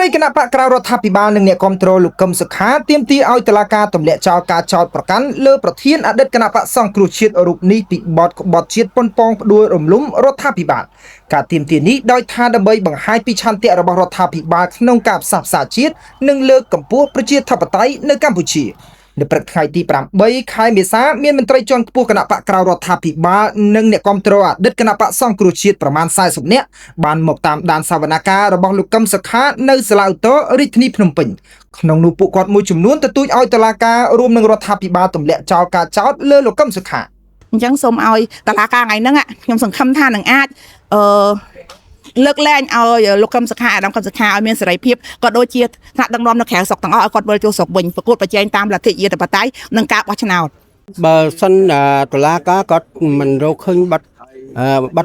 ត្រីគណៈបកក្រៅរដ្ឋាភិបាលនិងអ្នកគ្រប់គ្រងលោកកឹមសុខាទាមទារឲ្យតុលាការទម្លាក់ចោលការចោទប្រកាន់លើប្រធានអតីតគណៈបកសង្គ្រោះជាតិរូបនេះពីបទក្បត់ជាតិប៉ុនប៉ងផ្ដួលរំលំរដ្ឋាភិបាលការទាមទារនេះដោយថាដើម្បីបង្ហាញពីឆន្ទៈរបស់រដ្ឋាភិបាលក្នុងការផ្សះផ្សាជាតិនិងលើកកម្ពស់ប្រជាធិបតេយ្យនៅកម្ពុជានៅព្រឹកថ្ងៃទី8ខែមេសាមានមន្ត្រីជាន់ខ្ពស់គណៈបកក្រៅរដ្ឋាភិបាលនិងអ្នកគ្រប់គ្រងអតីតគណៈបកសង្គ្រោះជាតិប្រមាណ40នាក់បានមកតាមដានសវនកម្មរបស់លោកកឹមសុខានៅសាលាឧទ្ធររាជធានីភ្នំពេញក្នុងនោះពួកគាត់មួយចំនួនទទូចឲ្យតុលាការរួមនឹងរដ្ឋាភិបាលទម្លាក់ចោលការចោទលើលោកកឹមសុខាអញ្ចឹងសូមឲ្យតុលាការថ្ងៃហ្នឹងខ្ញុំសង្ឃឹមថានឹងអាចលើកលែងឲ្យលោកកឹមសុខាអាដាមកឹមសុខាឲ្យមានសេរីភាពក៏ដូចជាថ្នាក់ដឹកនាំនៅក្រៅស្រុកទាំងអស់ឲ្យគាត់វិលចូលស្រុកវិញប្រកួតប្រជែងតាមលទ្ធិជាតិបតៃនិងការបោះឆ្នោតបើសិនតុលាការគាត់មិនរកឃើញបាត់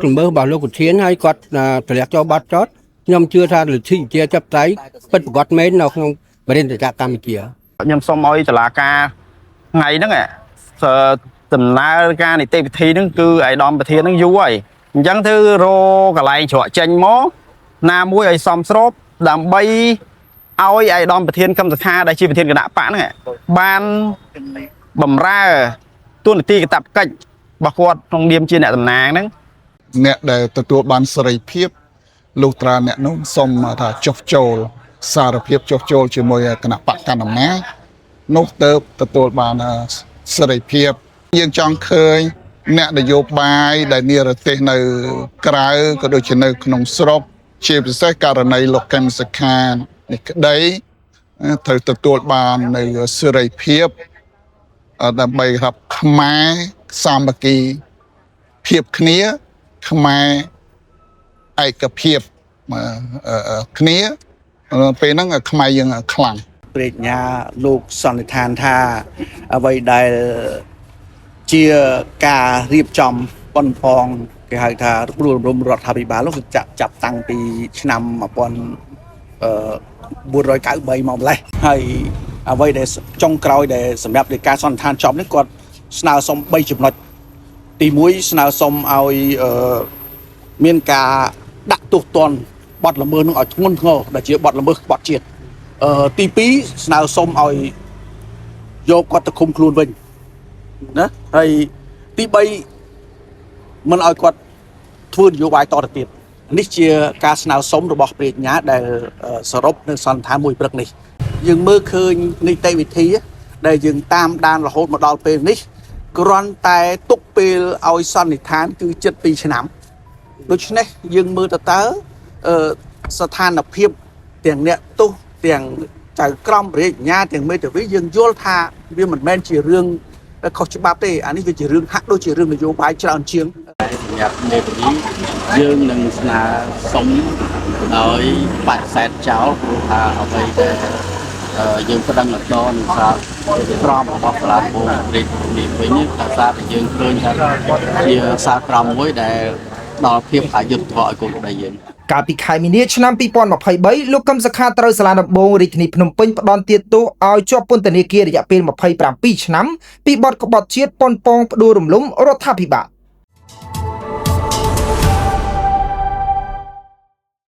ល្មើសរបស់លោកប្រធានហើយគាត់ទម្លាក់ចោលបាត់ចោតខ្ញុំជឿថាលទ្ធិជាចាប់ដៃពិតប្រាកដមែននៅក្នុងបរិយាកាសកម្ពុជាខ្ញុំសូមឲ្យតុលាការថ្ងៃហ្នឹងដំណើរការនីតិវិធីហ្នឹងគឺឯកឧត្តមប្រធានហ្នឹងយូរហើយអញ្ចឹងធ្វើរកន្លែងច្រកចេញមកណាមួយឲ្យសមស្របដើម្បីឲ្យឯកឧត្តមប្រធានកឹមសុខាដែលជាប្រធានគណៈបកហ្នឹងបានបំរើទូនាទីកាតព្វកិច្ចរបស់គាត់ក្នុងនាមជាអ្នកតំណាងហ្នឹងអ្នកដែលទទួលបានសេរីភាពលុះត្រាអ្នកនោះសូមថាចុះចូលសារភាពចុះចូលជាមួយគណៈបកកណ្ដាលអំណាចនោះទៅទទួលបានសេរីភាពយើងចង់ឃើញអ្នកនយោបាយដែលនិរទេសនៅក្រៅក៏ដូចជានៅក្នុងស្រុកជាពិសេសករណីលោកកឹមសុខានេះក្តីត្រូវទទួលបាននៅសេរីភាពដើម្បីរាប់ខ្មែរសាមគ្គីភាពគ្នាខ្មែរឯកភាពគ្នាពេលហ្នឹងខ្មែរយើងខ្លាំងព្រេញ្ញាលោកសន្និដ្ឋានថាអ្វីដែលជាការរៀបចំប៉ុនប៉ងគេហៅថារំលំរដ្ឋាភិបាលនោះគឺចាប់តាំងពីឆ្នាំ1493មកម្លេះហើយអ្វីដែលចុងក្រោយដែលសម្រាប់នៃការសន្និដ្ឋានចប់នេះគាត់ស្នើសុំ3ចំណុចទី1ស្នើសុំឲ្យមានការដាក់ទោសទណ្ឌបទល្មើសនឹងឲ្យធ្ងន់ធ្ងរដែលជាបទល្មើសក្បត់ជាតិទី2ស្នើសុំឲ្យយកគាត់ទៅឃុំខ្លួនវិញណាហើយទី3មិនឲ្យគាត់ធ្វើនយោបាយតទៅទៀតនេះជាការស្នើសុំរបស់ព្រះញ្ញាដែលសរុបនៅសន្និដ្ឋានមួយព្រឹកនេះយើងមើលឃើញនីតិវិធីដែលយើងតាមដានរហូតមកដល់ពេលនេះគ្រាន់តែទុកពេលឲ្យសន្និដ្ឋានគឺជិត2ឆ្នាំដូច្នេះយើងមើលទៅស្ថានភាពទាំងអ្នកទោសទាំងចៅក្រមព្រះញ្ញាទាំងមេធាវីយើងយល់ថាវាមិនមែនជារឿងខុសច្បាប់ទេអានេះវាជារឿងហាក់ដូចជារឿងនយោបាយច្រើនជាងសម្រាប់មេធាវីយើងនឹងស្នើសុំដោយបដិសេធចោលព្រោះថាអ្វីដែលយើងប្តឹងដល់នឹងសារក្រមរបស់សាលាដំបងរាជធានីវិញដោយសារតែយើងឃើញថាជាសារក្រមមួយដែលដល់ភាពអយុត្តិធម៌ឲ្យកូនក្តីយើងកាលពីខែមីនាឆ្នាំ2023លោកកឹមសុខាត្រូវសាលាដំបងរាជធានីភ្នំពេញផ្តន្ទាទោសឲ្យជាប់ពន្ធនាគាររយៈពេល27ឆ្នាំពីបទក្បត់ជាតិប៉ុនប៉ងផ្ដួលរំលំរដ្ឋាភិបាល